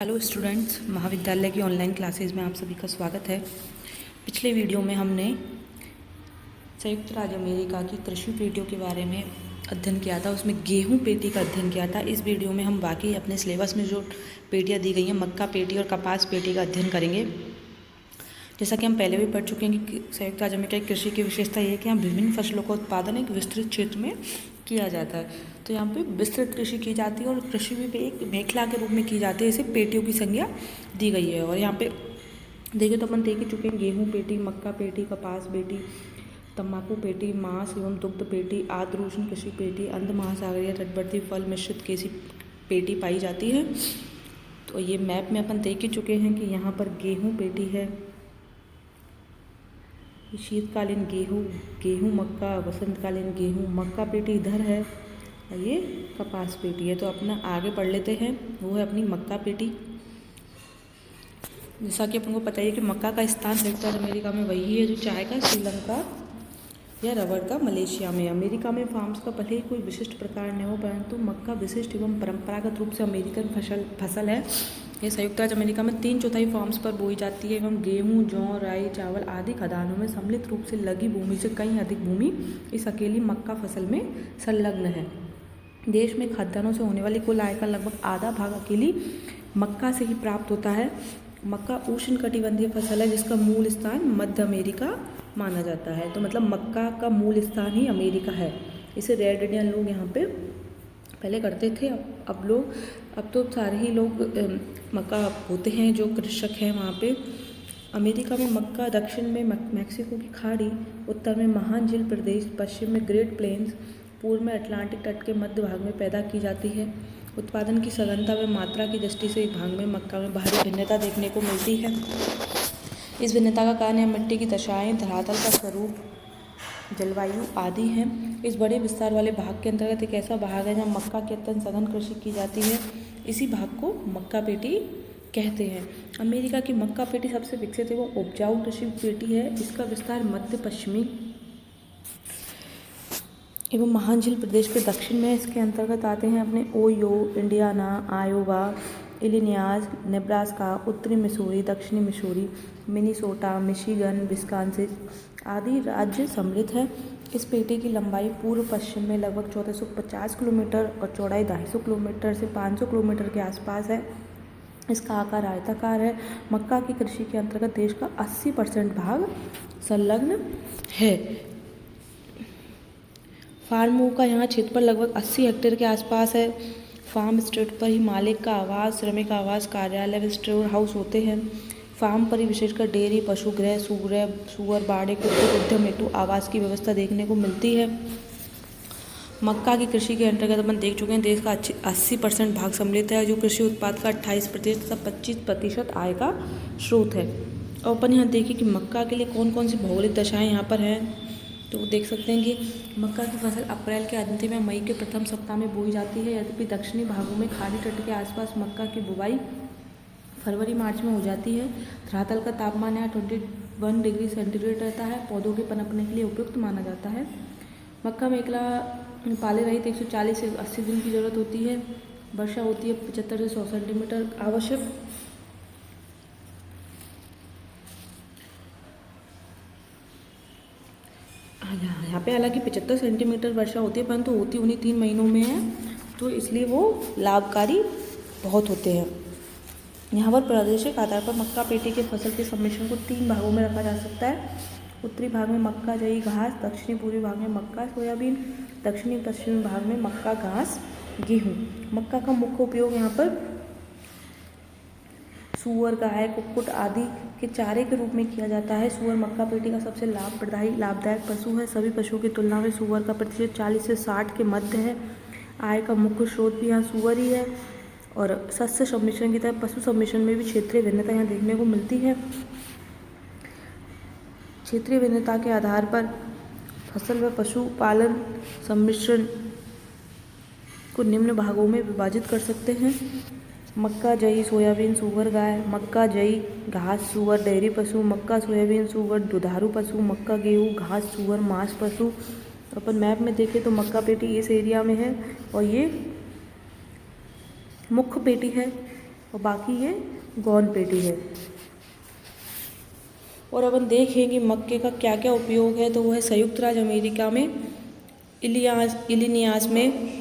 Hello students, महाविद्यालय की online classes में आप सभी का स्वागत है। पिछले वीडियो में हमने संयुक्त राज्य अमेरिका की कृषि पेटियों के बारे में अध्ययन किया था, उसमें गेहूं पेटी का अध्ययन किया था। इस वीडियो में हम बाकी अपने सिलेबस में जो पेटियां दी गई हैं, मक्का पेटी और कपास पेटी का अध्ययन करेंगे। जैसा कि हम पहले भी पढ़ चुके हैं कि संयुक्त राज्य अमेरिका की कृषि की विशेषता ये है कि यहाँ विभिन्न फसलों का उत्पादन एक विस्तृत क्षेत्र में किया जाता है। तो यहाँ पे विस्तृत कृषि की जाती है और कृषि भी एक मेखला के रूप में की जाती है। इसे पेटियों की संज्ञा दी गई है। और यहाँ पे देखिए तो अपन देख ही चुके हैं, गेहूँ पेटी, मक्का पेटी, कपास पेटी, तंबाकू पेटी, मांस एवं दुग्ध पेटी, आर्द्र उष्ण कृषि पेटी, अंध महासागरीय तटवर्ती फल मिश्रित कृषि पेटी पाई जाती है। तो ये मैप में अपन देख ही चुके हैं कि यहाँ पर गेहूँ पेटी है, शीतकालीन गेहूँ मक्का, वसंतकालीन गेहूँ मक्का पेटी इधर है और ये कपास पेटी है। तो अपना आगे पढ़ लेते हैं, वो है अपनी मक्का पेटी। जैसा कि अपन को पता है कि मक्का का स्थान संयुक्त राज्य अमेरिका में वही है जो चाय का श्रीलंका या रबर का मलेशिया में। अमेरिका में फार्म्स का भले ही कोई विशिष्ट प्रकार न हो, परंतु मक्का विशिष्ट एवं परंपरागत रूप से अमेरिकन फसल है। ये संयुक्त राज्य अमेरिका में 3/4 फार्म्स पर बोई जाती है एवं गेहूं, जौ, राई, चावल आदि खदानों में सम्मिलित रूप से लगी भूमि से कहीं अधिक भूमि इस अकेली मक्का फसल में संलग्न है। देश में खाद्यान्नों से होने वाली कुल आय का लगभग आधा भाग अकेली मक्का से ही प्राप्त होता है। मक्का उष्णकटिबंधीय फसल है जिसका मूल स्थान मध्य अमेरिका माना जाता है। तो मतलब मक्का का मूल स्थान ही अमेरिका है। इसे रेड इंडियन लोग यहाँ पे पहले करते थे, अब तो सारे ही लोग मक्का होते हैं जो कृषक हैं वहाँ पे। अमेरिका में मक्का दक्षिण में मैक्सिको की खाड़ी, उत्तर में महान झील प्रदेश, पश्चिम में ग्रेट प्लेन्स, पूर्व में अटलांटिक तट के मध्य भाग में पैदा की जाती है। उत्पादन की सघनता व मात्रा की दृष्टि से इस भाग में मक्का में भारी भिन्नता देखने को मिलती है। इस भिन्नता का कारण है मिट्टी की दशाएं, धरातल का स्वरूप, जलवायु आदि हैं। इस बड़े विस्तार वाले भाग के अंतर्गत एक ऐसा भाग है जहाँ मक्का की अत्यंत सघन कृषि की जाती है। इसी भाग को मक्का पेटी कहते हैं। अमेरिका की मक्का पेटी सबसे विकसित एवं उपजाऊ कृषि पेटी है। इसका विस्तार मध्य पश्चिमी एवं महान झील प्रदेश के दक्षिण में। इसके अंतर्गत आते हैं अपने OYO, Indiana, Iowa, Illinois, Nebraska, उत्तरी मिसूरी, दक्षिणी मिसूरी, मिनीसोटा, मिशिगन, विस्कॉन्सिन आदि राज्य सम्मिलित है। इस पेटी की लंबाई पूर्व पश्चिम में लगभग 1450 किलोमीटर और चौड़ाई 250 किलोमीटर से 500 किलोमीटर के आसपास है। इसका आकार आयताकार है। मक्का की कृषि के अंतर्गत देश का 80% भाग संलग्न है। फार्मों का यहाँ क्षेत्रफल लगभग 80 हेक्टेयर के आसपास है। फार्म स्टेट पर ही मालिक का आवास, श्रमिक आवास, कार्यालय व स्टोर हाउस होते हैं। फार्म पर ही विशेषकर डेयरी, पशुगृह, सुअर बाड़े, कुक्कुट उद्यम हेतु आवास की व्यवस्था देखने को मिलती है। मक्का की कृषि के अंतर्गत अपन देख चुके हैं, देश का 80% भाग सम्मिलित है जो कृषि उत्पाद का 28% तथा 25% आय का स्रोत है। और अपन यहाँ देखिए कि मक्का के लिए कौन कौन सी भौगोलिक दशाएँ यहाँ पर हैं। तो देख सकते हैं कि मक्का की फसल अप्रैल के अंतिम में मई के प्रथम सप्ताह में बोई जाती है। यद्यपि दक्षिणी भागों में खाड़ी तट के आसपास मक्का की बुवाई फरवरी मार्च में हो जाती है। धरातल का तापमान यहाँ 21 डिग्री सेंटीग्रेड रहता है। पौधों के पनपने के लिए उपयुक्त माना जाता है। मक्का में एकला पाले रहित 140 से 80 दिन की जरूरत होती है। वर्षा होती है 75 से 100 सेंटीमीटर आवश्यक। यहाँ पे हालांकि 75 सेंटीमीटर वर्षा होती है, परंतु होती उन्हीं 3 महीनों में है, तो इसलिए वो लाभकारी बहुत होते हैं। यहाँ पर प्रादेशिक आधार पर मक्का पेटी के फसल के सम्मिश्रण को 3 भागों में रखा जा सकता है। उत्तरी भाग में मक्का, जई, घास, दक्षिणी पूर्वी भाग में मक्का, सोयाबीन, दक्षिणी पश्चिमी भाग में मक्का, घास, गेहूँ। मक्का का मुख्य उपयोग यहाँ पर सूअर, गाय, कुक्कुट आदि के चारे के रूप में किया जाता है। सूअर मक्का पेटी का सबसे लाभदायक पशु है। सभी पशुओं की तुलना में सूअर का प्रतिशत 40 से 60 के मध्य है। आय का मुख्य स्रोत भी यहाँ सूअर ही है। और शस्य सम्मिश्रण की तरह पशु सम्मिश्रण में भी क्षेत्रीय भिन्नता यहाँ देखने को मिलती है। क्षेत्रीय भिन्नता के आधार पर फसल व पशुपालन सम्मिश्रण को निम्न भागों में विभाजित कर सकते हैं। मक्का, जई, सोयाबीन, सूअर, गाय, मक्का, जई, घास, सूअर, डेयरी पशु, मक्का, सोयाबीन, सूअर, दुधारू पशु, मक्का, गेहूँ, घास, सूअर, मांस पशु। अपन मैप में देखें तो मक्का पेटी इस एरिया में है और ये मुख्य पेटी है। और बाकी ये गौन पेटी है। और अपन देखें कि मक्के का क्या क्या उपयोग है, तो वो है संयुक्त राज्य अमेरिका में इलिनियास में,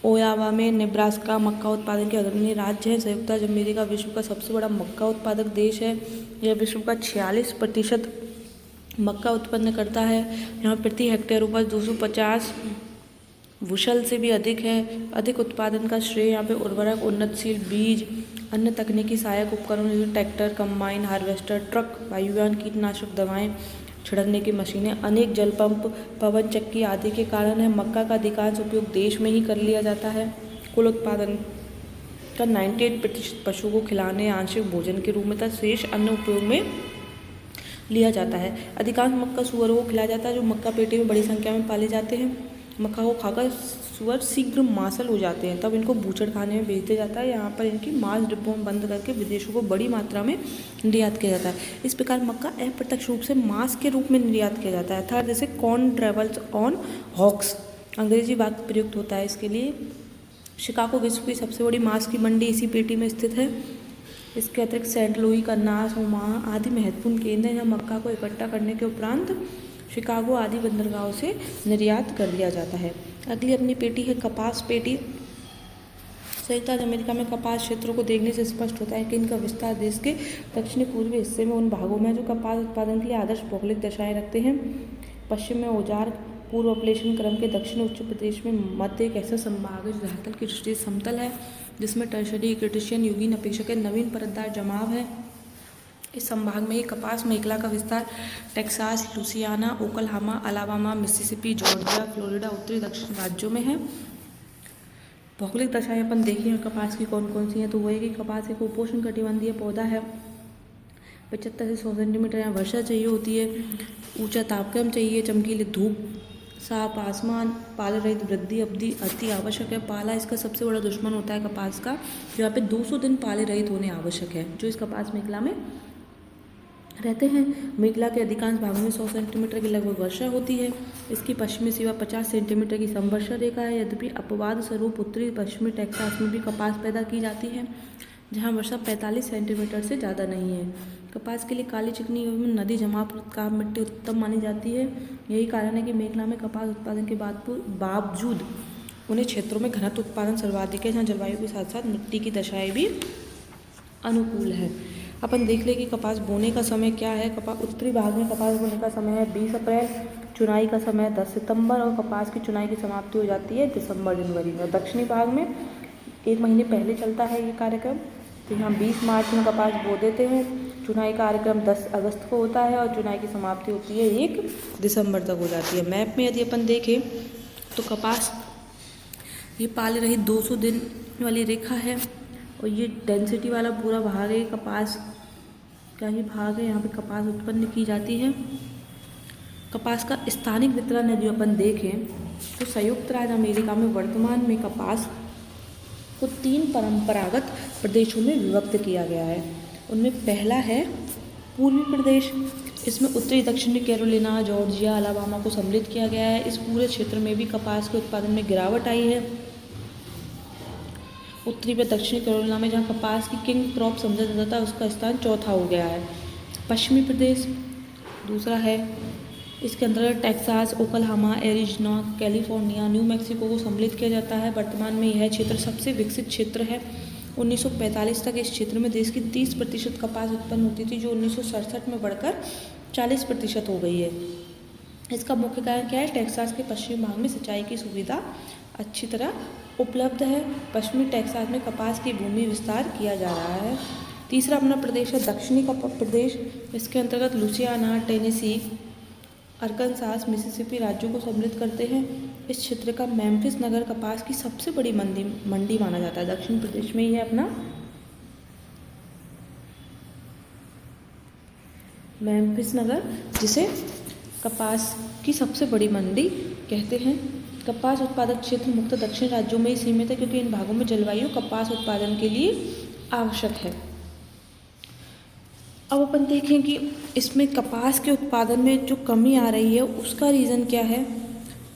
ओयावा में, नेब्रास्का मक्का उत्पादन के अग्रणी राज्य है। संयुक्त राज्य अमेरिका विश्व का सबसे बड़ा मक्का उत्पादक देश है। यह विश्व का 46% मक्का उत्पन्न करता है। यहाँ प्रति हेक्टेयर उपज 250 बुशल से भी अधिक है। अधिक उत्पादन का श्रेय यहाँ पे उर्वरक, उन्नतशील बीज, अन्य तकनीकी सहायक उपकरण जैसे ट्रैक्टर, कंबाइन, हार्वेस्टर, ट्रक, वायुयान, कीटनाशक दवाएं छिड़कने की मशीनें, अनेक जल पंप, पवन चक्की आदि के कारण है। मक्का का अधिकांश उपयोग देश में ही कर लिया जाता है। कुल उत्पादन का 98% पशुओं को खिलाने, आंशिक भोजन के रूप में तथा शेष अन्य उपयोग में लिया जाता है। अधिकांश मक्का सुअरों को खिलाया जाता है, जो मक्का पेटी में बड़ी संख्या में पाले जाते हैं। मक्का को खाकर सुअर शीघ्र मांसल हो जाते हैं, तब इनको बूचड़ खाने में भेज दिया जाता है। यहाँ पर इनकी मांस डिब्बों में बंद करके विदेशों को बड़ी मात्रा में निर्यात किया जाता है। इस प्रकार मक्का अप्रत्यक्ष रूप से मांस के रूप में निर्यात किया जाता है। अर्थात जैसे कॉर्न ट्रेवल्स ऑन हॉक्स, अंग्रेजी वाक्य प्रयुक्त होता है इसके लिए। शिकागो विश्व की सबसे बड़ी मांस की मंडी इसी पेटी में स्थित है। इसके अतिरिक्त सेंट लुई, करनास, ओमाहा आदि महत्वपूर्ण केंद्र हैं, जहाँ मक्का को इकट्ठा करने के उपरांत शिकागो आदि बंदरगाहों से निर्यात कर दिया जाता है। अगली अपनी पेटी है कपास पेटी। संयुक्त राज्य अमेरिका में कपास क्षेत्रों को देखने से स्पष्ट होता है कि इनका विस्तार देश के दक्षिणी पूर्वी हिस्से में उन भागों में जो कपास उत्पादन के लिए आदर्श भौगोलिक दशाएं रखते हैं। पश्चिम में औजार, पूर्व अपलेशन क्रम के दक्षिण उत्तर प्रदेश में मध्य एक ऐसा संभाग है जो धरातल की दृष्टि से समतल है, जिसमें टर्शरी, क्रिटेशियन युगीन अपेक्षाकृत नवीन परतदार जमाव है। इस संभाग में ही कपास मेखला का विस्तार Texas, Louisiana, Oklahoma, Alabama, Mississippi, Georgia, Florida उत्तरी दक्षिण राज्यों में है। भौगोलिक दशाएं अपन देखिए कपास की कौन कौन सी हैं, तो वो है कि कपास एक उपोष्ण कटिबंधीय पौधा है। 75 से 100 सेंटीमीटर यहाँ वर्षा चाहिए होती है। ऊंचा तापक्रम चाहिए, चमकीली धूप, साफ आसमान, पाले रहित वृद्धि अवधि अति आवश्यक है। पाला इसका सबसे बड़ा दुश्मन होता है कपास का, जो यहाँ पे 200 दिन पाले रहित होने आवश्यक है, जो इस कपास मेखला में रहते हैं। मेखला के अधिकांश भागों में 100 सेंटीमीटर की लगभग वर्षा होती है। इसकी पश्चिमी सीमा 50 सेंटीमीटर की समवर्षा रेखा है। यद्यपि अपवाद स्वरूप उत्तरी पश्चिमी टेक्सास में भी कपास पैदा की जाती है, जहां वर्षा 45 सेंटीमीटर से ज़्यादा नहीं है। कपास के लिए काली चिकनी एवं नदी जमाव काम मिट्टी उत्तम मानी जाती है। यही कारण है कि मेखला में कपास उत्पादन के बावजूद उन्हें क्षेत्रों में घनत्व उत्पादन सर्वाधिक है, जहाँ जलवायु के साथ साथ मिट्टी की दशाएं भी अनुकूल है। अपन देख ले कि कपास बोने का समय क्या है। उत्तरी भाग में कपास बोने का समय है 20 अप्रैल, चुनाई का समय 10 सितंबर और कपास की चुनाई की समाप्ति हो जाती है दिसंबर जनवरी में। दक्षिणी भाग में 1 महीने पहले चलता है ये कार्यक्रम। तो यहाँ 20 मार्च में कपास बो देते हैं। चुनाई कार्यक्रम 10 अगस्त को होता है और चुनाई की समाप्ति होती है 1 दिसंबर तक हो जाती है। मैप में यदि अपन देखें तो कपास ये पाले रही 200 दिन वाली रेखा है और ये डेंसिटी वाला पूरा भाग है, कपास का ही भाग है। यहाँ पे कपास उत्पन्न की जाती है। कपास का स्थानिक वितरण यदि अपन देखें तो संयुक्त राज्य अमेरिका में वर्तमान में कपास को 3 परंपरागत प्रदेशों में विभक्त किया गया है। उनमें पहला है पूर्वी प्रदेश। इसमें उत्तरी दक्षिणी कैरोलिना, जॉर्जिया, अलाबामा को सम्मिलित किया गया है। इस पूरे क्षेत्र में भी कपास के उत्पादन में गिरावट आई है। उत्तरी व दक्षिणी कैरोलिना में जहाँ कपास की किंग क्रॉप समझा जाता था, उसका स्थान चौथा हो गया है। पश्चिमी प्रदेश दूसरा है। इसके अंतर्गत Texas, Oklahoma, Arizona, California, new Mexico को सम्मिलित किया जाता है। वर्तमान में यह क्षेत्र सबसे विकसित क्षेत्र है। 1945 तक इस क्षेत्र में देश की 30% कपास उत्पन्न होती थी, जो 1967 में बढ़कर 40% हो गई है। इसका मुख्य कारण क्या है? टेक्सास के पश्चिमी भाग में सिंचाई की सुविधा अच्छी तरह उपलब्ध है। पश्चिमी टेक्सास में कपास की भूमि विस्तार किया जा रहा है। तीसरा अपना प्रदेश है दक्षिणी प्रदेश। इसके अंतर्गत लुसियाना, टेनेसी, अरकानसास, मिसिसिपी राज्यों को सम्मिलित करते हैं। इस क्षेत्र का मेम्फिस नगर कपास की सबसे बड़ी मंडी माना जाता है। दक्षिण प्रदेश में ही है अपना मेम्फिस नगर, जिसे कपास की सबसे बड़ी मंडी कहते हैं। कपास उत्पादक क्षेत्र मुख्यतः दक्षिण राज्यों में ही सीमित है, क्योंकि इन भागों में जलवायु कपास उत्पादन के लिए आवश्यक है। अब अपन देखें कि इसमें कपास के उत्पादन में जो कमी आ रही है उसका रीज़न क्या है,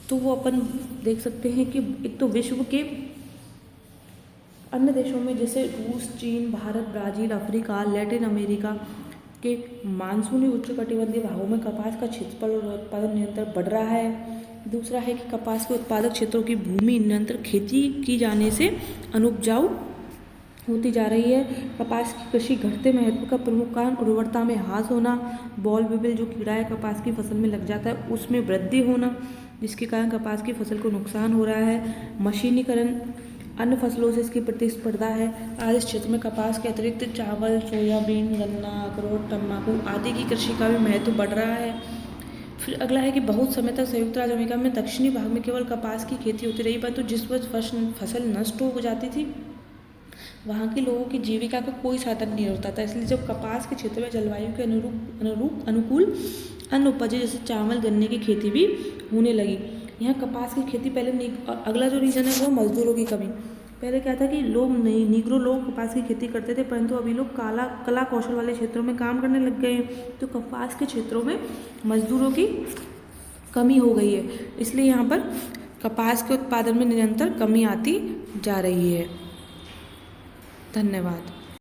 तो वो अपन देख सकते हैं कि एक तो विश्व के अन्य देशों में जैसे रूस, चीन, Bharat, Brazil, Africa, Latin America के मानसूनी उष्णकटिबंधीय भागों में कपास का क्षेत्रफल और उत्पादन निरंतर बढ़ रहा है। दूसरा है कि कपास के उत्पादक क्षेत्रों की भूमि निरंतर खेती की जाने से अनुपजाऊ होती जा रही है। कपास की कृषि घटते महत्व का प्रमुख कारण उर्वरता में ह्रास होना, बॉल बिबिल जो कीड़ा है कपास की फसल में लग जाता है उसमें वृद्धि होना, जिसके कारण कपास की फसल को नुकसान हो रहा है। मशीनीकरण, अन्य फसलों से इसकी प्रतिस्पर्धा है। आज इस क्षेत्र में कपास के अतिरिक्त चावल, सोयाबीन, गन्ना, अखरोट, तंबाकू आदि की कृषि का भी महत्व बढ़ रहा है। फिर अगला है कि बहुत समय तक संयुक्त राज्य अमेरिका में दक्षिणी भाग में केवल कपास की खेती होती रही, परंतु जिस वर्ष फसल नष्ट हो जाती थी वहाँ के लोगों की जीविका का कोई साधन नहीं होता था। इसलिए जब कपास के क्षेत्र में जलवायु के अनुकूल अन्य उपजें जैसे चावल, गन्ने की खेती भी होने लगी। यहाँ कपास की खेती पहले अगला जो रीज़न है वो मजदूरों की कमी। पहले क्या था कि निग्रो लोग कपास की खेती करते थे, परंतु अभी लोग कला कौशल वाले क्षेत्रों में काम करने लग गए हैं, तो कपास के क्षेत्रों में मजदूरों की कमी हो गई है। इसलिए यहाँ पर कपास के उत्पादन में निरंतर कमी आती जा रही है। धन्यवाद।